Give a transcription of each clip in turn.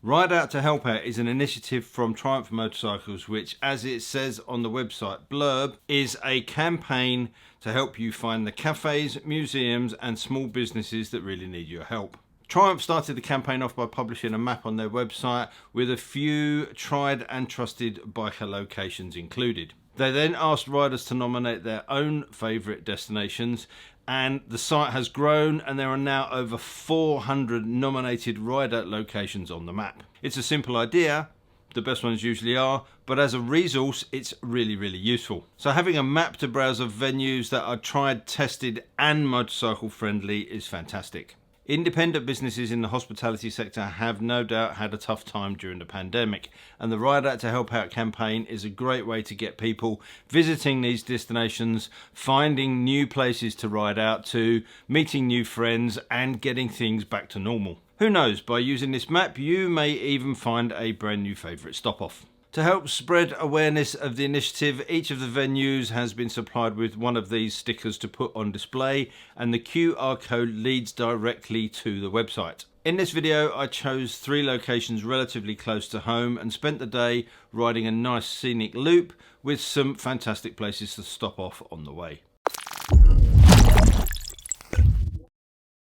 Ride Out to Help Out is an initiative from Triumph Motorcycles which, as it says on the website blurb, is a campaign to help you find the cafes, museums and small businesses that really need your help. Triumph started the campaign off by publishing a map on their website with a few tried and trusted biker locations included. They then asked riders to nominate their own favourite destinations, and the site has grown and there are now over 400 nominated rider locations on the map. It's a simple idea, the best ones usually are, but as a resource it's really useful. So having a map to browse of venues that are tried, tested and motorcycle friendly is fantastic. Independent businesses in the hospitality sector have no doubt had a tough time during the pandemic, and the Ride Out to Help Out campaign is a great way to get people visiting these destinations, finding new places to ride out to, meeting new friends and getting things back to normal. Who knows, by using this map you may even find a brand new favourite stop off. To help spread awareness of the initiative, each of the venues has been supplied with one of these stickers to put on display, and the QR code leads directly to the website. In this video I chose 3 locations relatively close to home and spent the day riding a nice scenic loop with some fantastic places to stop off on the way.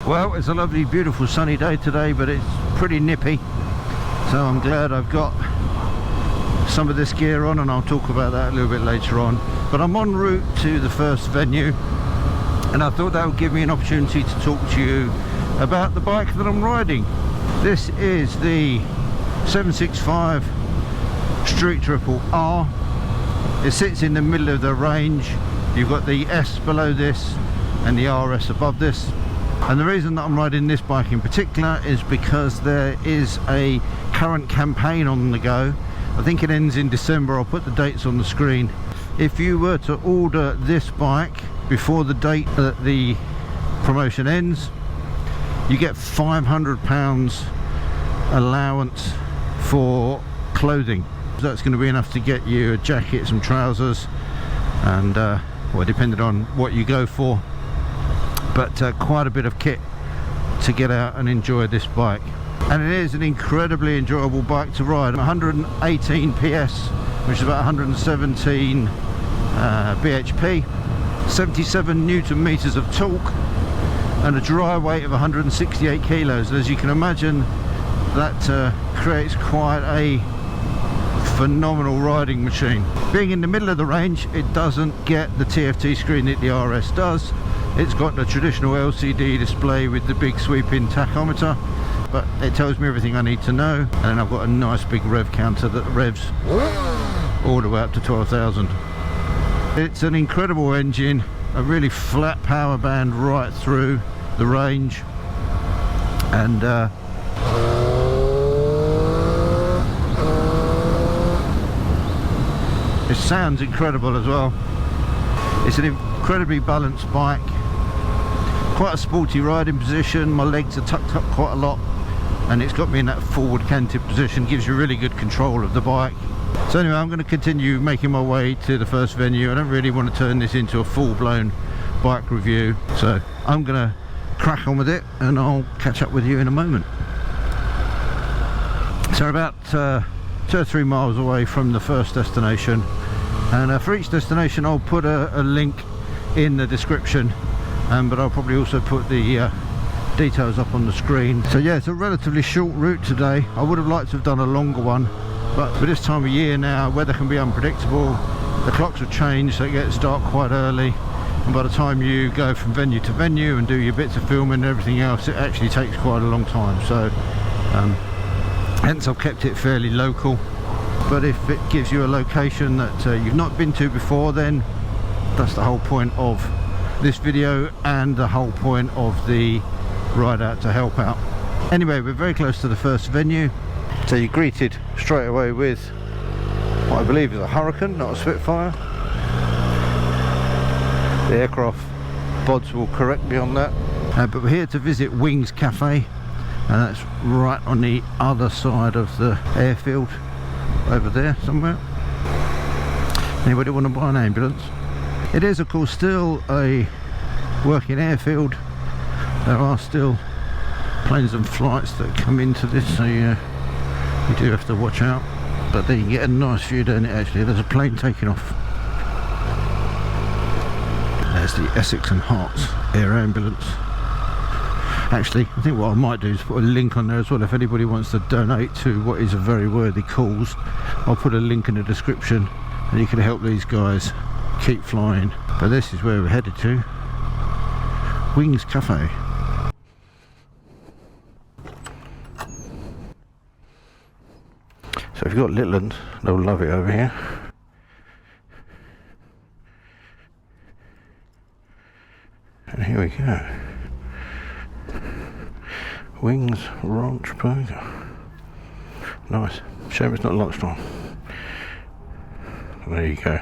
Well, it's a lovely beautiful sunny day today, but it's pretty nippy, so I'm glad I've got some of this gear on, and I'll talk about that a little bit later on. But I'm en route to the first venue, and I thought that would give me an opportunity to talk to you about the bike that I'm riding. This is the 765 Street Triple R. It sits in the middle of the range. You've got the S below this and the RS above this, and the reason that I'm riding this bike in particular is because there is a current campaign on the go. I think it ends in December. I'll put the dates on the screen. If you were to order this bike before the date that the promotion ends, you get £500 allowance for clothing. That's going to be enough to get you a jacket, some trousers, and well, depending on what you go for, but quite a bit of kit to get out and enjoy this bike. And it is an incredibly enjoyable bike to ride. 118 PS, which is about 117 bhp, 77 newton meters of torque, and a dry weight of 168 kilos. As you can imagine, that creates quite a phenomenal riding machine. Being in the middle of the range, it doesn't get the TFT screen that the RS does. It's got the traditional LCD display with the big sweeping tachometer, but it tells me everything I need to know, and then I've got a nice big rev counter that revs all the way up to 12,000. It's an incredible engine, a really flat power band right through the range, and it sounds incredible as well. It's an incredibly balanced bike, quite a sporty riding position. My legs are tucked up quite a lot, and it's got me in that forward canted position, gives you really good control of the bike. So anyway, I'm going to continue making my way to the first venue. I don't really want to turn this into a full-blown bike review, so I'm going to crack on with it and I'll catch up with you in a moment. So about 2 or 3 miles away from the first destination, and for each destination I'll put a link in the description, but I'll probably also put the details up on the screen. So yeah, it's a relatively short route today. I would have liked to have done a longer one, but for this time of year now, weather can be unpredictable. The clocks have changed, so it gets dark quite early, and by the time you go from venue to venue and do your bits of filming and everything else, it actually takes quite a long time. So hence I've kept it fairly local. But if it gives you a location that you've not been to before, then that's the whole point of this video and the whole point of the Ride Out to Help Out. Anyway, we're very close to the first venue, so you're greeted straight away with what I believe is a Hurricane, not a Spitfire. The aircraft bods will correct me on that, but we're here to visit Wings Cafe, and that's right on the other side of the airfield, over there somewhere. Anybody want to buy an ambulance? It is of course still a working airfield. There are still planes and flights that come into this You do have to watch out, but there you can get a nice view down it actually. There's a plane taking off. There's the Essex and Herts Air Ambulance. Actually, I think what I might do is put a link on there as well if anybody wants to donate to what is a very worthy cause. I'll put a link in the description and you can help these guys keep flying. But this is where we're headed to. Wings Cafe. So if you've got little ones, they'll love it over here. And here we go. Wings Ranch Burger. Nice. Shame it's not lunchtime. There you go.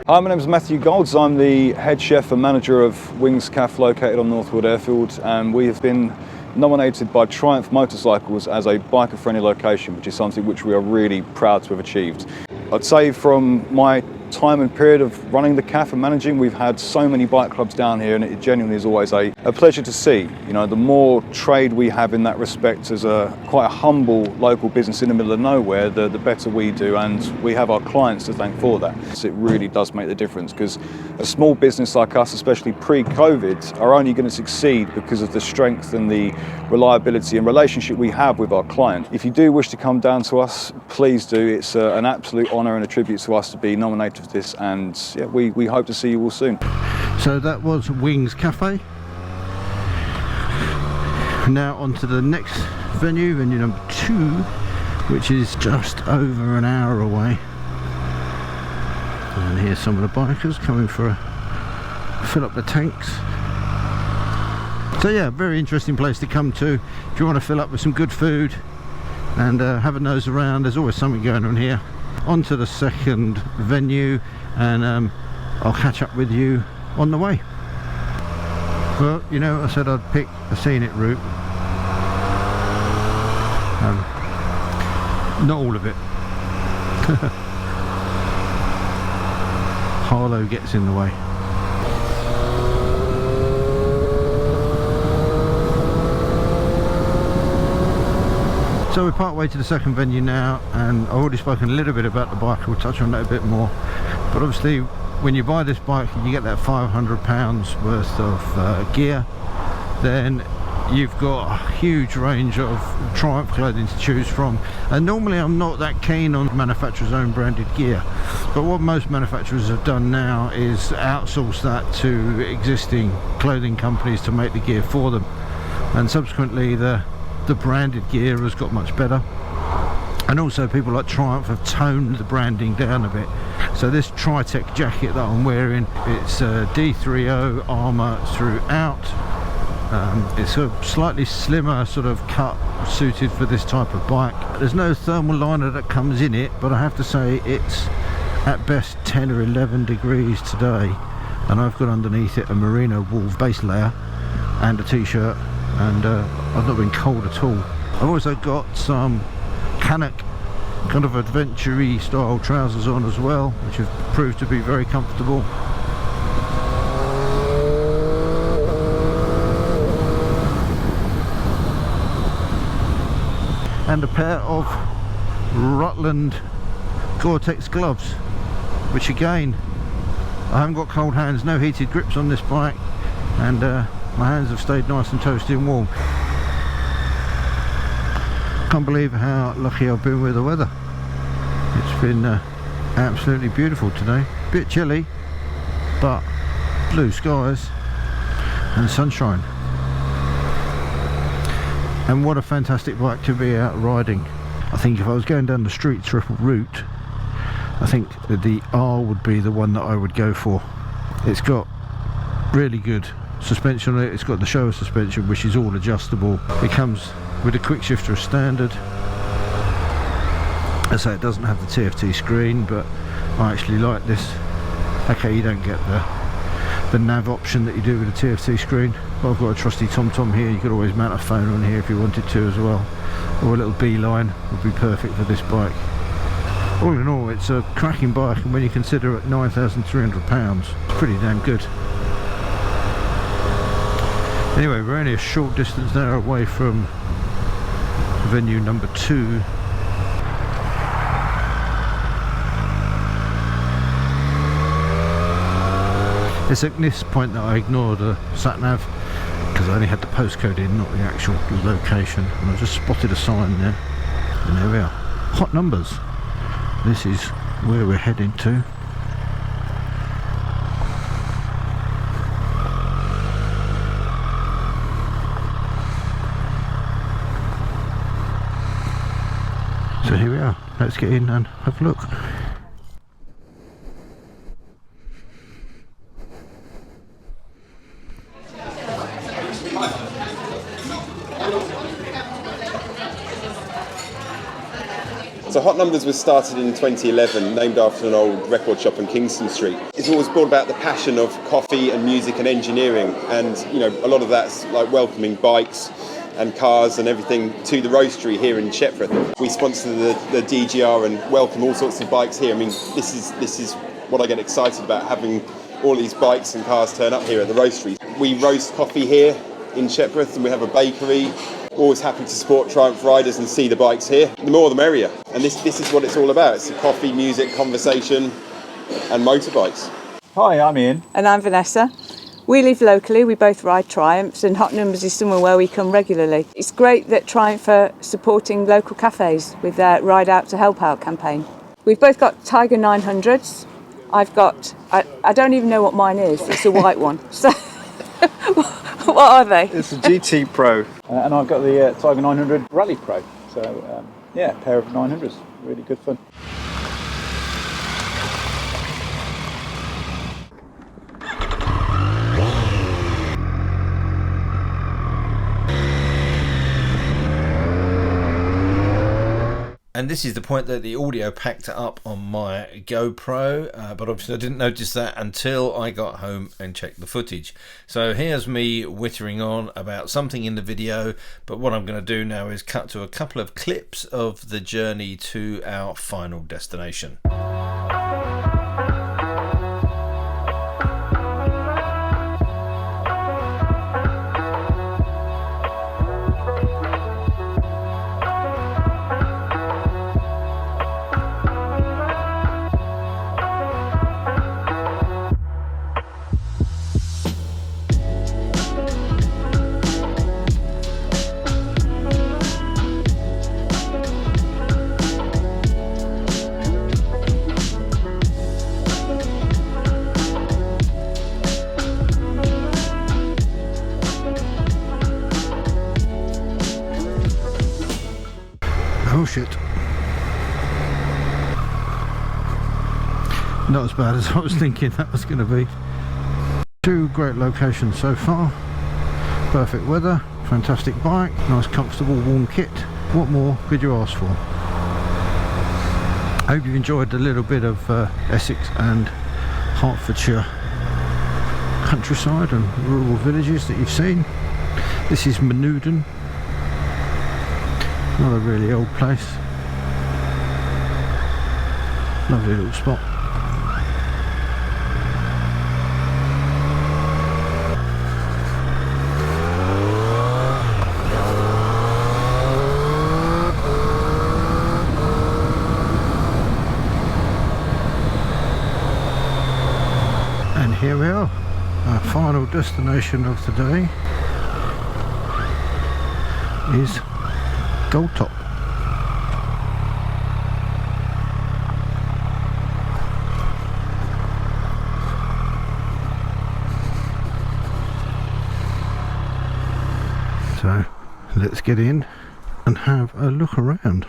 Hi, my name is Matthew Golds. I'm the head chef and manager of Wings Cafe located on Northwood Airfield, and we have been nominated by Triumph Motorcycles as a biker-friendly location, which is something which we are really proud to have achieved. I'd say from my time and period of running the cafe and managing, we've had so many bike clubs down here, and it genuinely is always a pleasure to see. You know, the more trade we have in that respect as quite a humble local business in the middle of nowhere, the better we do, and we have our clients to thank for that. So it really does make the difference, because a small business like us, especially pre-COVID, are only going to succeed because of the strength and the reliability and relationship we have with our client. If you do wish to come down to us, please do. It's an absolute honour and a tribute to us to be nominated for this, and yeah, we hope to see you all soon. So that was Wings Cafe. Now on to the next venue, venue number 2, which is just over an hour away. And here's some of the bikers coming for a fill up the tanks. So yeah, very interesting place to come to if you want to fill up with some good food and have a nose around. There's always something going on here. On to the second venue, and I'll catch up with you on the way. Well, you know, I said I'd pick a scenic route. Not all of it. Harlow gets in the way. So we're part way to the second venue now, and I've already spoken a little bit about the bike. We'll touch on that a bit more. But obviously, when you buy this bike and you get that £500 worth of gear, then you've got a huge range of Triumph clothing to choose from. And normally I'm not that keen on manufacturers' own branded gear, but what most manufacturers have done now is outsource that to existing clothing companies to make the gear for them, and subsequently the branded gear has got much better. And also people like Triumph have toned the branding down a bit. So this Tritech jacket that I'm wearing, it's D30 armour throughout. It's a slightly slimmer sort of cut suited for this type of bike. There's no thermal liner that comes in it, but I have to say it's at best 10 or 11 degrees today, and I've got underneath it a merino wool base layer and a t-shirt, and I've not been cold at all. I've also got some Canuck kind of adventure-y style trousers on as well, which have proved to be very comfortable. And a pair of Rutland Gore-Tex gloves, which again, I haven't got cold hands, no heated grips on this bike, and my hands have stayed nice and toasty and warm. Can't believe how lucky I've been with the weather. It's been absolutely beautiful today. Bit chilly, but blue skies and sunshine. And what a fantastic bike to be out riding. I think if I was going down the street triple route, I think the R would be the one that I would go for. It's got really good suspension on it. It's got the Showa suspension, which is all adjustable. It comes with a quick shifter as standard. I say it doesn't have the TFT screen, but I actually like this. Okay, you don't get the nav option that you do with the TFT screen, but I've got a trusty TomTom here. You could always mount a phone on here if you wanted to as well, or a little B-line would be perfect for this bike. All in all, it's a cracking bike, and when you consider it £9,300, it's pretty damn good. Anyway, we're only a short distance now away from venue number 2. It's at this point that I ignored the sat-nav because I only had the postcode in, not the actual location, and I just spotted a sign there, and there we are. Hot numbers. This is where we're heading to. So here we are, let's get in and have a look. So Hot Numbers was started in 2011, named after an old record shop on Kingston Street. It's always brought about the passion of coffee and music and engineering, and you know, a lot of that's like welcoming bikes and cars and everything to the roastery here in Shepworth. We sponsor the DGR and welcome all sorts of bikes here. I mean, this is what I get excited about, having all these bikes and cars turn up here at the roastery. We roast coffee here in Shepworth, and we have a bakery. Always happy to support Triumph riders and see the bikes here. The more the merrier. And this is what it's all about. It's coffee, music, conversation and motorbikes. Hi, I'm Ian. And I'm Vanessa. We live locally, we both ride Triumphs, and Hot Numbers is somewhere where we come regularly. It's great that Triumph are supporting local cafes with their Ride Out to Help Out campaign. We've both got Tiger 900s. I've got, I don't even know what mine is, it's a white one. So, what are they? It's a GT Pro, and I've got the Tiger 900 Rally Pro. So, yeah, a pair of 900s, really good fun. And this is the point that the audio packed up on my GoPro, but obviously I didn't notice that until I got home and checked the footage. So here's me whittering on about something in the video, but what I'm going to do now is cut to a couple of clips of the journey to our final destination. Oh shit. Not as bad as I was thinking that was going to be. 2 great locations so far. Perfect weather, fantastic bike, nice comfortable warm kit. What more could you ask for? I hope you've enjoyed a little bit of Essex and Hertfordshire countryside and rural villages that you've seen. This is Manuden. Another really old place. Lovely little spot. And here we are, our final destination of the day is Goldtop. So let's get in and have a look around.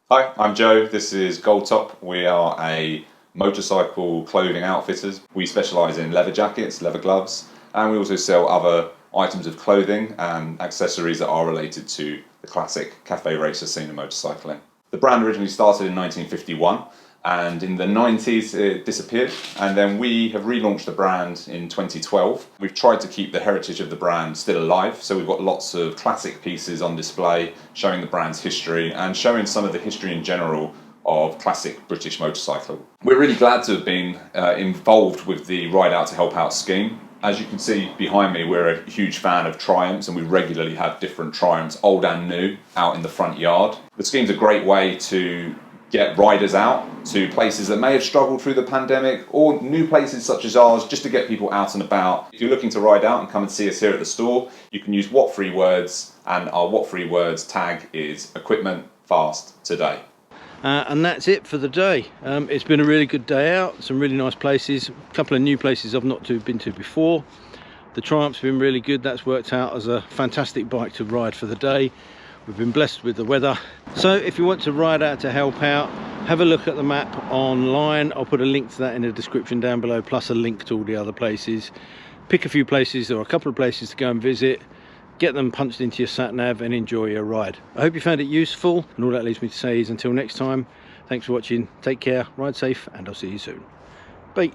Hi, I'm Joe. This is Goldtop. We are a motorcycle clothing outfitters. We specialise in leather jackets, leather gloves, and we also sell other items of clothing and accessories that are related to the classic cafe racer scene of motorcycling. The brand originally started in 1951, and in the 90s it disappeared, and then we have relaunched the brand in 2012. We've tried to keep the heritage of the brand still alive, so we've got lots of classic pieces on display showing the brand's history and showing some of the history in general of classic British motorcycle. We're really glad to have been involved with the Ride Out to Help Out scheme. As you can see behind me, we're a huge fan of Triumphs, and we regularly have different Triumphs, old and new, out in the front yard. The scheme's a great way to get riders out to places that may have struggled through the pandemic, or new places such as ours, just to get people out and about. If you're looking to ride out and come and see us here at the store, you can use What Free Words, and our What Free Words tag is equipment fast today. And that's it for the day. It's been a really good day out, some really nice places, a couple of new places I've not been to before. The Triumph's been really good, that's worked out as a fantastic bike to ride for the day. We've been blessed with the weather. So if you want to ride out to help out, have a look at the map online. I'll put a link to that in the description down below, plus a link to all the other places. Pick a few places or a couple of places to go and visit. Get them punched into your sat nav and enjoy your ride. I hope you found it useful, and all that leaves me to say is until next time, thanks for watching, take care, ride safe, and I'll see you soon. Bye.